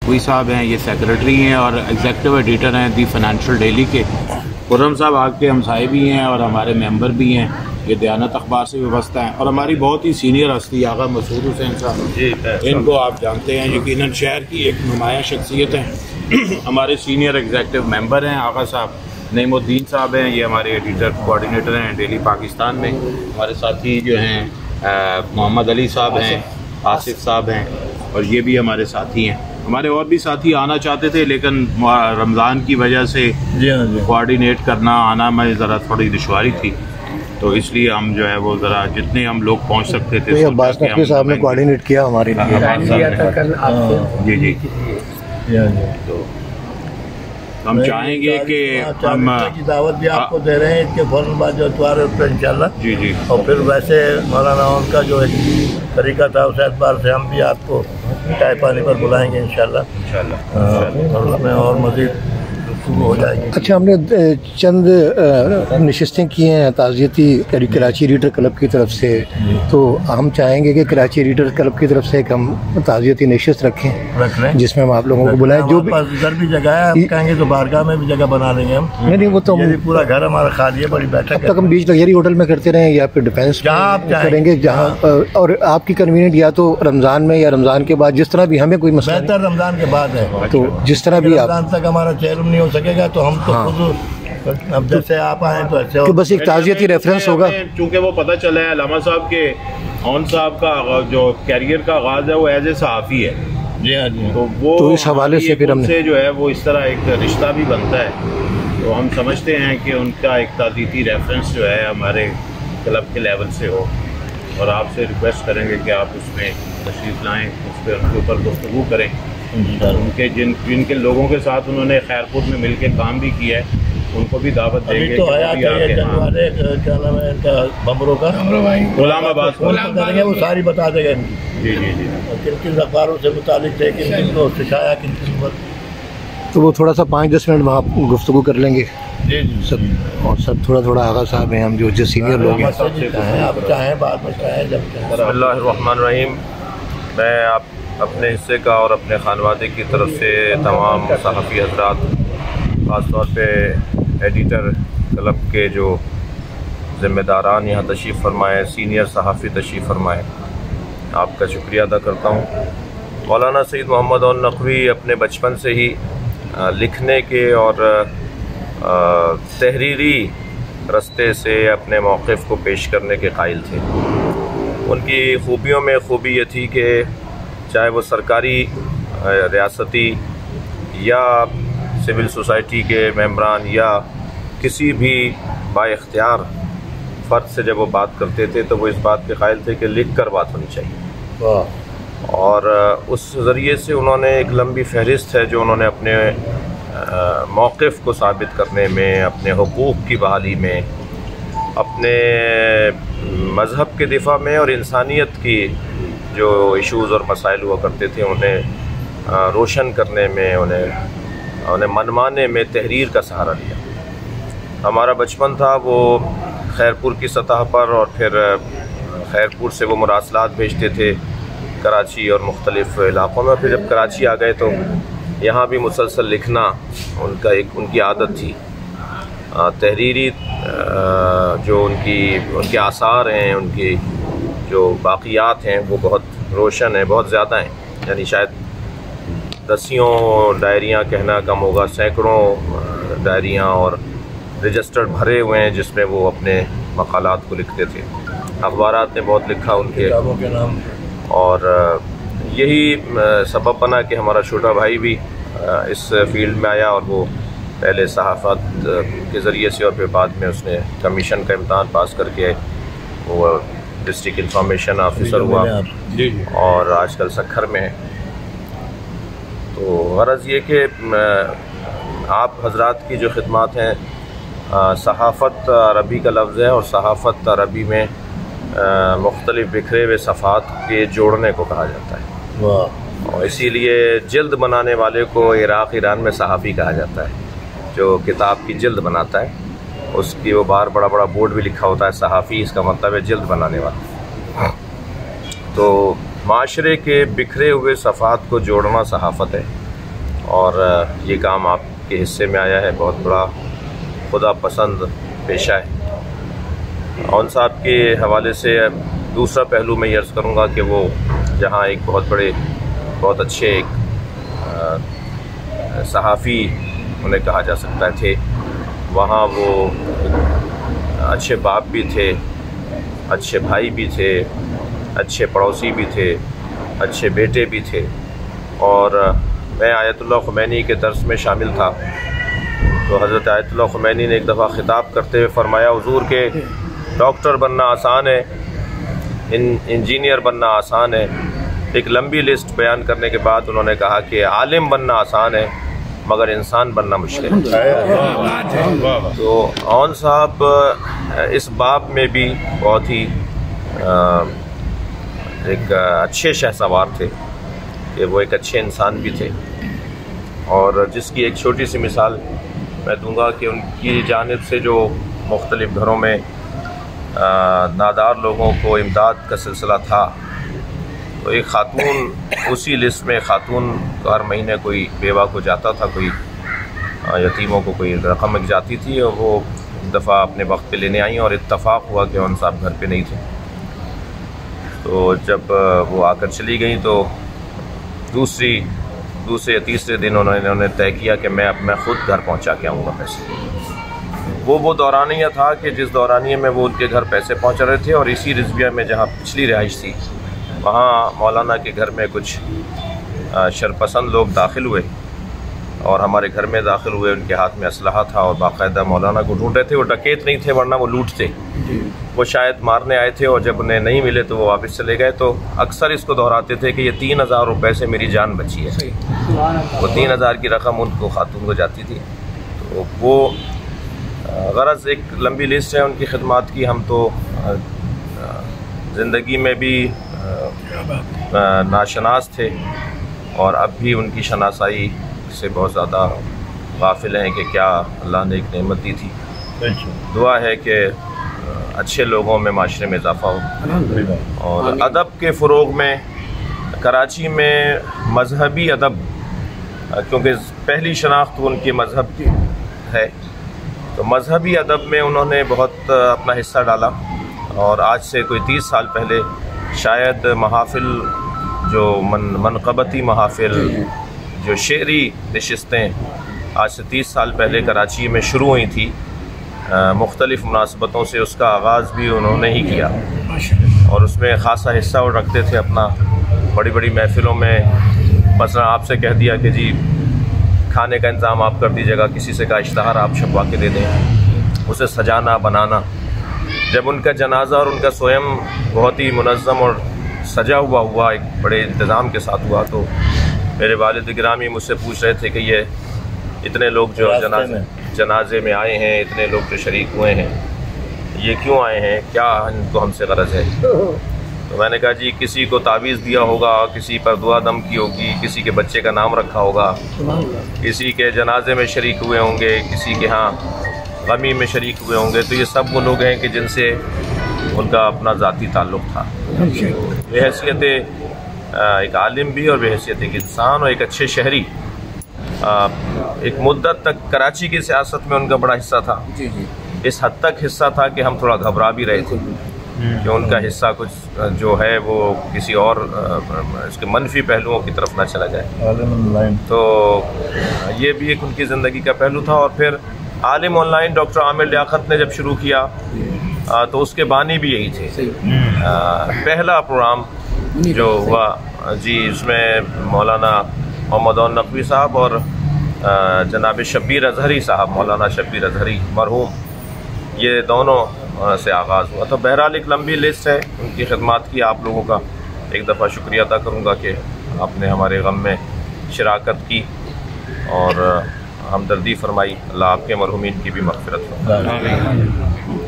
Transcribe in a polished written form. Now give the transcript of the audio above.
कोई साहब हैं, ये सेक्रेटरी हैं और एग्जेक्टिव एडिटर हैं दी फाइनेंशियल डेली के। खुर्रम साहब आपके हमसाए भी हैं और हमारे मेंबर भी हैं, ये दयानत अखबार से व्यवस्था है। और हमारी बहुत ही सीनियर हस्ती आगा मसूद हुसैन साहब, इनको आप जानते हैं, यकीनन शहर की एक नुमाया शख्सियत हैं। हमारे सीनियर एग्जेक्टिव मेंबर हैं आगा साहब। नईमुद्दीन साहब हैं, ये हमारे एडिटर कोऑर्डिनेटर हैं डेली पाकिस्तान में। हमारे साथी जो हैं मोहम्मद अली साहब हैं, आसिफ साहब हैं, और ये भी हमारे साथी हैं। हमारे और भी साथी आना चाहते थे, लेकिन रमज़ान की वजह से कोऑर्डिनेट करना आना में ज़रा थोड़ी दुश्वारी थी, तो इसलिए हम जो है वो ज़रा जितने हम लोग पहुंच सकते थे। तो अब्बास नकवी साहब ने कोऑर्डिनेट किया हमारे लिए। जी। तो हम चाहेंगे कि हम की दावत भी आपको दे रहे हैं इसके फौरन बाद जो इतवार है उस पर इंशाल्लाह। जी। और फिर वैसे मौलाना उनका जो एक तरीका था उस एतबार से हम भी आपको चाय पानी पर बुलाएंगे इंशाल्लाह। और उसमें और मज़ीद हो जाएगी। अच्छा, हमने चंद नशिस्तें की हैं ताज़ियती कराची रीडर क्लब की तरफ से, तो हम चाहेंगे कि कराची रीडर क्लब की तरफ से एक हम ताज़ियती नशिस्त रख लें जिसमें हम आप लोगों को बुलाएं। जो भी इधर भी जगह है, आप कहेंगे तो बारगाह में भी जगह बना लेंगे हम। नहीं, वो तो पूरा घर हमारा खाली है, बड़ी बैठक। अब तक हम बीच लग्जरी होटल में करते रहे या फिर डिफेंस जहाँ आप करेंगे, जहाँ और आपकी कन्वीनियंट, या तो रमज़ान में या रमज़ान के बाद, जिस तरह भी हमें कोई मसला बेहतर रमज़ान के बाद है, तो जिस तरह भी रमज़ान तक हमारा चेहरा नहीं हो सकेगा तो हम तो खुद अब जैसे आप आए तो ऐसे कि बस एक ताज़ियती रेफरेंस होगा। चूँकि वो पता चला है अलामा साहब के ऑन साहब का जो कैरियर का आगाज़ है वो एज ए सहाफ़ी है। जी हाँ जी। तो वो तो इस हवाले से फिर हमने जो है वो इस तरह एक रिश्ता भी बनता है, तो हम समझते हैं कि उनका एक ताज़ियती रेफरेंस जो है हमारे क्लब के लेवल से हो, और आपसे रिक्वेस्ट करेंगे कि आप उसमें तशरीफ़ लाएँ, उस पर उनके ऊपर गुफ्तगू करें। उनके जिनके लोगों के साथ उन्होंने खैरपुर में मिलकर काम भी किया है, उनको भी दावत देंगे। तो क्या नाम है इनका, बमरों का गुलाम अब्बास करेंगे, वो सारी बता देंगे। जी। किन किन अखबारों से मुतालिक थे, किन किन को सिखाया, किन किन पर, तो वो थोड़ा सा 5-10 मिनट वहाँ गुफ्तगू कर लेंगे जी सब। और सब थोड़ा आगा साहब हैं, हम जो सीनियर लोग हैं, आप चाहें बाद में चाहें जब चाहें। बिस्मिल्लाहिर्रहमानिर्रहीम। मैं आप अपने हिस्से का और अपने खानवादे की तरफ से तमाम सहाफ़ी हज़रात, ख़ास तौर पे एडिटर क्लब के जो ज़िम्मेदारान यहाँ तशरीफ़ फरमाए, सीनियर सहाफ़ी तशरीफ़ फरमाए, आपका शुक्रिया अदा करता हूँ। मौलाना सईद मोहम्मद और नकवी अपने बचपन से ही लिखने के और तहरीरी रस्ते से अपने मौक़िफ़ को पेश करने के कायल थे। उनकी खूबियों में खूबी ये थी कि चाहे वो सरकारी, रियासती या सिविल सोसाइटी के मेंबरान या किसी भी बाइख्तियार फ़र्द से जब वो बात करते थे तो वो इस बात के कायल थे कि लिख कर बात होनी चाहिए। और उस ज़रिए से उन्होंने एक लंबी फहरिस्त है जो उन्होंने अपने मौक़िफ़ को साबित करने में, अपने हुकूक़ की बहाली में, अपने मज़हब के दिफा में और इंसानियत की जो इशूज़ और मसाइल हुआ करते थे उन्हें रोशन करने में, उन्हें मनवाने में तहरीर का सहारा लिया। हमारा बचपन था वो खैरपुर की सतह पर, और फिर खैरपुर से वो मुरासलात भेजते थे कराची और मुख्तलिफ़ इलाक़ों में। फिर जब कराची आ गए तो यहाँ भी मुसलसल लिखना उनकी आदत थी। तहरीरी जो उनके आसार हैं, उनकी जो बाक़ियात हैं वो बहुत रोशन है, बहुत ज़्यादा हैं। यानी शायद दसियों डायरियाँ कहना कम होगा, सैकड़ों डायरियाँ और रजिस्टर भरे हुए हैं जिसमें वो अपने मक़ालात को लिखते थे। अखबारात ने बहुत लिखा उनके नाम, और यही सबब बना कि हमारा छोटा भाई भी इस फील्ड में आया, और वो पहले सहाफ़त के ज़रिए से और फिर बाद में उसने कमीशन का इम्तहान पास करके वो डिस्ट्रिक्ट इंफॉर्मेशन ऑफिसर हुआ और आजकल सक्खर में है। तो गरज़ ये कि आप हज़रात की जो खिदमात हैं, सहाफ़त अरबी का लफ्ज़ है और सहाफ़त अरबी में मुख्तलिफ़ बिखरे हुए सफ़ात के जोड़ने को कहा जाता है, और इसीलिए जल्द बनाने वाले को इराक़ ईरान में सहाफ़ी कहा जाता है। जो किताब की जल्द बनाता है उसकी वो बाहर बड़ा बड़ा बोर्ड भी लिखा होता है सहाफ़ी, इसका मतलब है जल्द बनाने वाला। तो माशरे के बिखरे हुए सफ़ात को जोड़ना सहाफ़त है, और ये काम आपके हिस्से में आया है। बहुत बड़ा खुदा पसंद पेशा है। औन साहब के हवाले से दूसरा पहलू मैं ये अर्ज़ करूँगा कि वो जहाँ एक बहुत अच्छे एक सहाफ़ी उन्हें कहा जा सकता थे, वहाँ वो अच्छे बाप भी थे, अच्छे भाई भी थे, अच्छे पड़ोसी भी थे, अच्छे बेटे भी थे। और मैं आयतुल्लाह ख़ुमैनी के दर्स में शामिल था, तो हज़रत आयतुल्लाह ख़ुमैनी ने एक दफ़ा ख़िताब करते हुए फ़रमाया, हुज़ूर के डॉक्टर बनना आसान है, इंजीनियर बनना आसान है। एक लंबी लिस्ट बयान करने के बाद उन्होंने कहा कि आलिम बनना आसान है मगर इंसान बनना मुश्किल है। तो औन साहब इस बाब में भी बहुत ही एक अच्छे शहसवार थे कि वो एक अच्छे इंसान भी थे। और जिसकी एक छोटी सी मिसाल मैं दूंगा कि उनकी जानिब से जो मुख्तलिफ़ घरों में नादार लोगों को इमदाद का सिलसिला था, तो एक ख़ातून उसी लिस्ट में ख़ातून हर महीने कोई बेवा को जाता था, कोई यतीमों को कोई रकम जाती थी, और वो एक दफ़ा अपने वक्त पे लेने आई और इत्तफ़ाक़ हुआ कि उन साहब घर पे नहीं थे। तो जब वो आकर चली गई तो दूसरे या तीसरे दिन उन्होंने तय किया कि मैं ख़ुद घर पहुंचा के आऊँगा पैसे। वो दौरानिया था कि जिस दौरानिया में वो उनके घर पैसे पहुंचा रहे थे, और इसी रिजविया में जहाँ पिछली रिहाइश थी वहाँ मौलाना के घर में कुछ शरपसंद लोग दाखिल हुए और हमारे घर में दाखिल हुए। उनके हाथ में असलहा था और बाकायदा मौलाना को ढूंढ रहे थे। वो डकैत नहीं थे, वरना वो लूट थे। वो शायद मारने आए थे और जब उन्हें नहीं मिले तो वो वापस चले गए। तो अक्सर इसको दोहराते थे कि ये 3000 रुपये से मेरी जान बची है। वो 3000 की रकम उनको खातून को जाती थी। तो वो गरज एक लंबी लिस्ट है उनकी खिदमात की। हम तो ज़िंदगी में भी नाशनास थे और अब भी उनकी शनासाई से बहुत ज़्यादा गाफिल हैं कि क्या अल्लाह ने एक नेमत दी थी। दुआ है कि अच्छे लोगों में माशरे में इजाफ़ा हो। और अदब के फ़रोग़ में कराची में मजहबी अदब, क्योंकि पहली शनाख्त उनकी मज़हब की है, तो मजहबी अदब में उन्होंने बहुत अपना हिस्सा डाला। और आज से कोई 30 साल पहले शायद महाफिल जो मनक़बती महाफिल, जो शेरी नशिस्तें आज से 30 साल पहले कराची में शुरू हुई थी, मुख्तलिफ़ मुनासबतों से उसका आगाज़ भी उन्होंने ही किया और उसमें ख़ासा हिस्सा वो रखते थे अपना। बड़ी बड़ी महफ़िलों में मसलन आपसे कह दिया कि जी खाने का इंतज़ाम आप कर दीजिएगा, किसी से का इश्तहार आप छपवा के दे दें, उसे सजाना बनाना। जब उनका जनाजा और उनका स्वयं बहुत ही मुनज़्ज़म और सजा हुआ एक बड़े इंतज़ाम के साथ हुआ, तो मेरे वालिद गिरामी मुझसे पूछ रहे थे कि ये इतने लोग जो जनाजे में आए हैं, इतने लोग जो शरीक हुए हैं, ये क्यों आए हैं, क्या इनको हमसे गरज है। तो मैंने कहा जी किसी को तावीज़ दिया होगा, किसी पर दुआ दम की होगी, किसी के बच्चे का नाम रखा होगा, किसी के जनाजे में शरीक हुए होंगे, किसी के यहाँ गमी में शरीक हुए होंगे। तो ये सब वो लोग हैं कि जिनसे उनका अपना ज़ाती ताल्लुक़ था। बेहैसियत एक आलिम भी और बेहैसियत एक इंसान और एक अच्छे शहरी। एक मुद्दत तक कराची की सियासत में उनका बड़ा हिस्सा था। इस हद तक हिस्सा था कि हम थोड़ा घबरा भी रहे थे कि उनका हिस्सा कुछ जो है वो किसी और इसके मनफी पहलुओं की तरफ ना चला जाए। तो ये भी एक उनकी ज़िंदगी का पहलू था। और फिर आलिम ऑनलाइन डॉक्टर आमिर लियाकत ने जब शुरू किया तो उसके बानी भी यही थे। पहला प्रोग्राम जो हुआ जी, उसमें मौलाना मोहम्मद नकवी साहब और जनाब शब्बीर अजहरी साहब, मौलाना शब्बीर अजहरी मरहूम, ये दोनों से आगाज़ हुआ। तो बहरहाल एक लंबी लिस्ट है उनकी खिदमात की। आप लोगों का एक दफ़ा शुक्रिया अदा करूँगा कि आपने हमारे गम में शिराकत की और हमदर्दी फरमाई। अल्लाह आपके मरहूमीन की भी मग़फ़िरत फरमाए।